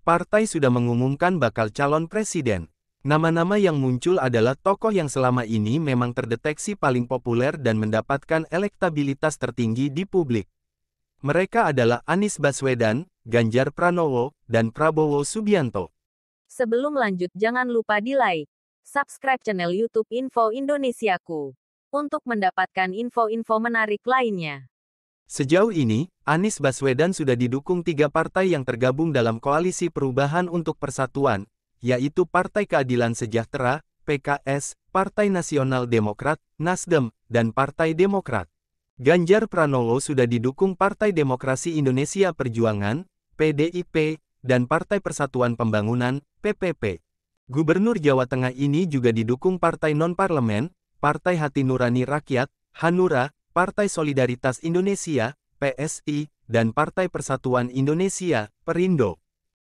partai sudah mengumumkan bakal calon presiden. Nama-nama yang muncul adalah tokoh yang selama ini memang terdeteksi paling populer dan mendapatkan elektabilitas tertinggi di publik. Mereka adalah Anies Baswedan, Ganjar Pranowo, dan Prabowo Subianto. Sebelum lanjut jangan lupa di-like, subscribe channel YouTube Info Indonesiaku untuk mendapatkan info-info menarik lainnya. Sejauh ini, Anies Baswedan sudah didukung 3 partai yang tergabung dalam Koalisi Perubahan untuk Persatuan, yaitu Partai Keadilan Sejahtera, PKS, Partai Nasional Demokrat, Nasdem, dan Partai Demokrat. Ganjar Pranowo sudah didukung Partai Demokrasi Indonesia Perjuangan, PDIP, dan Partai Persatuan Pembangunan, PPP. Gubernur Jawa Tengah ini juga didukung Partai Non-Parlemen, Partai Hati Nurani Rakyat, Hanura, Partai Solidaritas Indonesia, PSI, dan Partai Persatuan Indonesia, Perindo.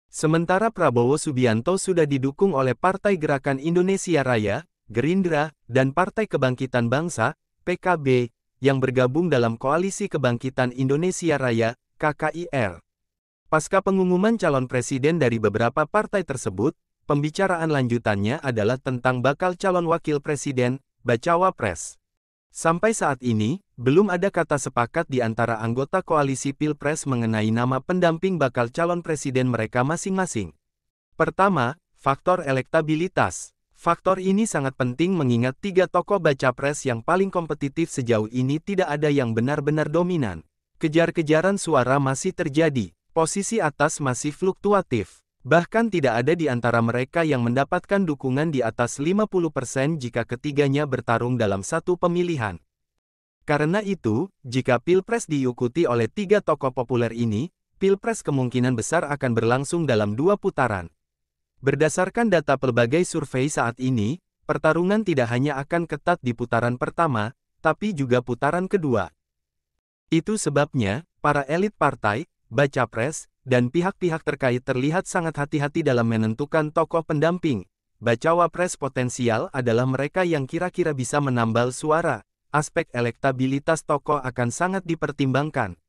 Sementara Prabowo Subianto sudah didukung oleh Partai Gerakan Indonesia Raya, Gerindra, dan Partai Kebangkitan Bangsa, PKB, yang bergabung dalam Koalisi Kebangkitan Indonesia Raya, KKIR. Pasca pengumuman calon presiden dari beberapa partai tersebut, pembicaraan lanjutannya adalah tentang bakal calon wakil presiden, Bacawa Pres. Sampai saat ini, belum ada kata sepakat di antara anggota koalisi Pilpres mengenai nama pendamping bakal calon presiden mereka masing-masing. Pertama, faktor elektabilitas. Faktor ini sangat penting mengingat 3 tokoh baca pres yang paling kompetitif sejauh ini tidak ada yang benar-benar dominan. Kejar-kejaran suara masih terjadi, posisi atas masih fluktuatif. Bahkan tidak ada di antara mereka yang mendapatkan dukungan di atas 50% jika ketiganya bertarung dalam satu pemilihan. Karena itu, jika Pilpres diikuti oleh 3 tokoh populer ini, Pilpres kemungkinan besar akan berlangsung dalam 2 putaran. Berdasarkan data pelbagai survei saat ini, pertarungan tidak hanya akan ketat di putaran pertama, tapi juga putaran kedua. Itu sebabnya, para elit partai, baca pres, dan pihak-pihak terkait terlihat sangat hati-hati dalam menentukan tokoh pendamping. Bacawa pres potensial adalah mereka yang kira-kira bisa menambal suara. Aspek elektabilitas tokoh akan sangat dipertimbangkan.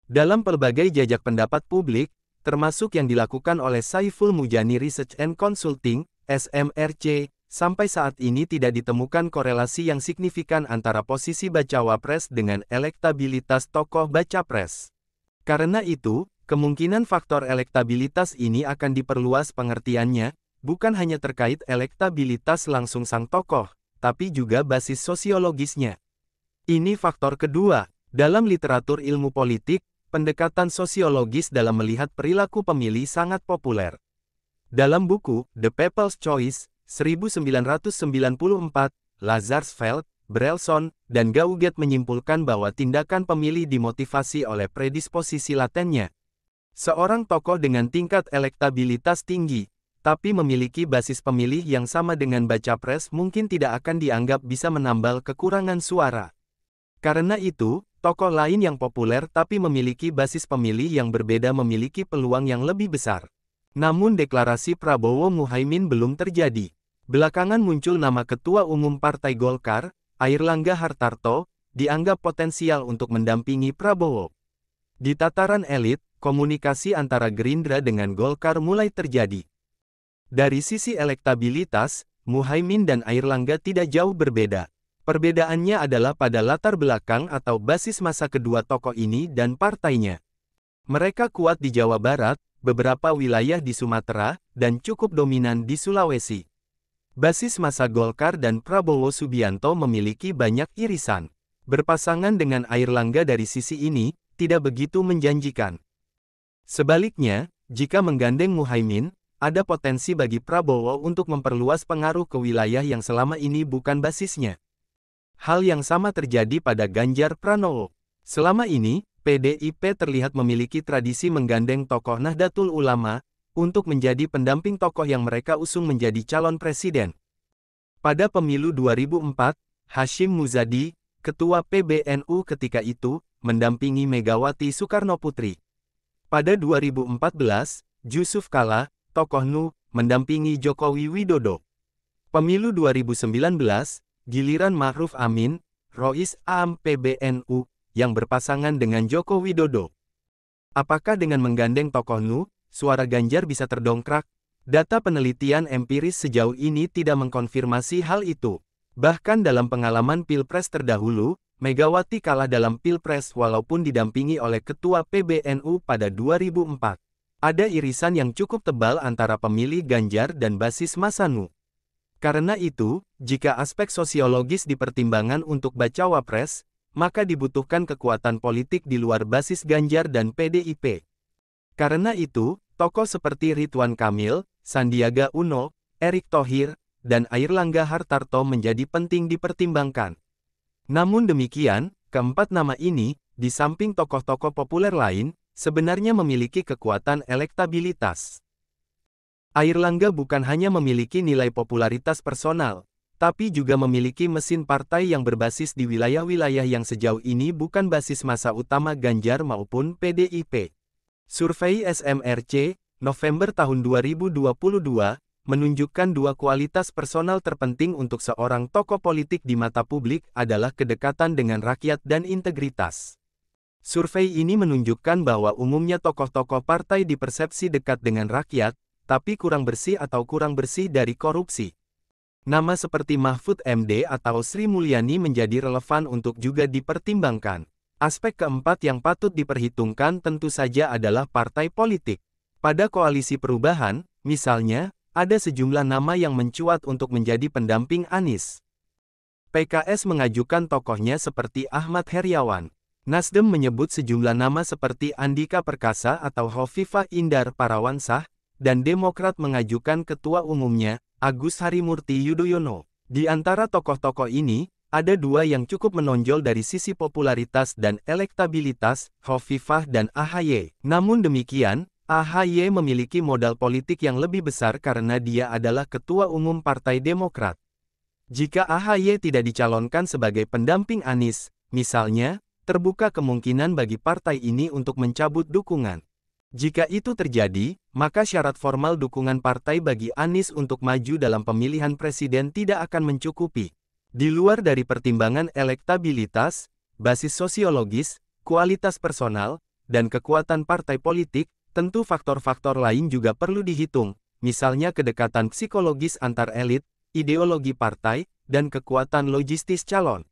Dalam pelbagai jajak pendapat publik, termasuk yang dilakukan oleh Saiful Mujani Research and Consulting, SMRC, sampai saat ini tidak ditemukan korelasi yang signifikan antara posisi bacawa pres dengan elektabilitas tokoh baca pres. Karena itu, kemungkinan faktor elektabilitas ini akan diperluas pengertiannya, bukan hanya terkait elektabilitas langsung sang tokoh, tapi juga basis sosiologisnya. Ini faktor kedua. Dalam literatur ilmu politik, pendekatan sosiologis dalam melihat perilaku pemilih sangat populer. Dalam buku The People's Choice, 1994, Lazarsfeld, Brelson, dan Gauguet menyimpulkan bahwa tindakan pemilih dimotivasi oleh predisposisi latennya. Seorang tokoh dengan tingkat elektabilitas tinggi, tapi memiliki basis pemilih yang sama dengan baca pres mungkin tidak akan dianggap bisa menambal kekurangan suara. Karena itu, tokoh lain yang populer tapi memiliki basis pemilih yang berbeda memiliki peluang yang lebih besar. Namun deklarasi Prabowo-Muhaimin belum terjadi. Belakangan muncul nama Ketua Umum Partai Golkar, Airlangga Hartarto, dianggap potensial untuk mendampingi Prabowo. Di tataran elit, komunikasi antara Gerindra dengan Golkar mulai terjadi. Dari sisi elektabilitas, Muhaimin dan Airlangga tidak jauh berbeda. Perbedaannya adalah pada latar belakang atau basis masa kedua tokoh ini dan partainya. Mereka kuat di Jawa Barat, beberapa wilayah di Sumatera, dan cukup dominan di Sulawesi. Basis masa Golkar dan Prabowo Subianto memiliki banyak irisan. Berpasangan dengan Airlangga dari sisi ini, tidak begitu menjanjikan. Sebaliknya, jika menggandeng Muhaimin, ada potensi bagi Prabowo untuk memperluas pengaruh ke wilayah yang selama ini bukan basisnya. Hal yang sama terjadi pada Ganjar Pranowo. Selama ini, PDIP terlihat memiliki tradisi menggandeng tokoh Nahdlatul Ulama, untuk menjadi pendamping tokoh yang mereka usung menjadi calon presiden. Pada pemilu 2004, Hashim Muzadi, ketua PBNU ketika itu, mendampingi Megawati Soekarnoputri. Pada 2014, Yusuf Kala, tokoh NU, mendampingi Jokowi Widodo. Pemilu 2019, giliran Ma'ruf Amin, Rois Am PBNU, yang berpasangan dengan Joko Widodo. Apakah dengan menggandeng tokoh NU, suara Ganjar bisa terdongkrak. Data penelitian empiris sejauh ini tidak mengkonfirmasi hal itu. Bahkan dalam pengalaman Pilpres terdahulu, Megawati kalah dalam Pilpres walaupun didampingi oleh Ketua PBNU pada 2004. Ada irisan yang cukup tebal antara pemilih Ganjar dan basis Masa Nu. Karena itu, jika aspek sosiologis dipertimbangkan untuk bacawa pres, maka dibutuhkan kekuatan politik di luar basis Ganjar dan PDIP. Karena itu, tokoh seperti Ridwan Kamil, Sandiaga Uno, Erick Thohir, dan Airlangga Hartarto menjadi penting dipertimbangkan. Namun demikian, keempat nama ini, di samping tokoh-tokoh populer lain, sebenarnya memiliki kekuatan elektabilitas. Airlangga bukan hanya memiliki nilai popularitas personal, tapi juga memiliki mesin partai yang berbasis di wilayah-wilayah yang sejauh ini bukan basis massa utama Ganjar maupun PDIP. Survei SMRC, November tahun 2022, menunjukkan dua kualitas personal terpenting untuk seorang tokoh politik di mata publik adalah kedekatan dengan rakyat dan integritas. Survei ini menunjukkan bahwa umumnya tokoh-tokoh partai dipersepsi dekat dengan rakyat, tapi kurang bersih atau kurang bersih dari korupsi. Nama seperti Mahfud MD atau Sri Mulyani menjadi relevan untuk juga dipertimbangkan. Aspek keempat yang patut diperhitungkan tentu saja adalah partai politik. Pada koalisi perubahan, misalnya, ada sejumlah nama yang mencuat untuk menjadi pendamping Anies. PKS mengajukan tokohnya seperti Ahmad Heriawan. Nasdem menyebut sejumlah nama seperti Andika Perkasa atau Hovifah Indar Parawansa, dan Demokrat mengajukan ketua umumnya, Agus Harimurti Yudhoyono. Di antara tokoh-tokoh ini, ada dua yang cukup menonjol dari sisi popularitas dan elektabilitas, Hovifah dan AHY. Namun demikian, AHY memiliki modal politik yang lebih besar karena dia adalah ketua umum Partai Demokrat. Jika AHY tidak dicalonkan sebagai pendamping Anies, misalnya, terbuka kemungkinan bagi partai ini untuk mencabut dukungan. Jika itu terjadi, maka syarat formal dukungan partai bagi Anies untuk maju dalam pemilihan presiden tidak akan mencukupi. Di luar dari pertimbangan elektabilitas, basis sosiologis, kualitas personal, dan kekuatan partai politik, tentu faktor-faktor lain juga perlu dihitung, misalnya kedekatan psikologis antar elit, ideologi partai, dan kekuatan logistis calon.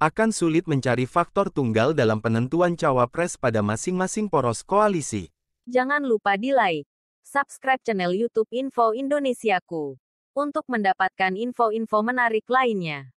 Akan sulit mencari faktor tunggal dalam penentuan cawapres pada masing-masing poros koalisi. Jangan lupa di like, subscribe channel YouTube Info Indonesiaku untuk mendapatkan info-info menarik lainnya.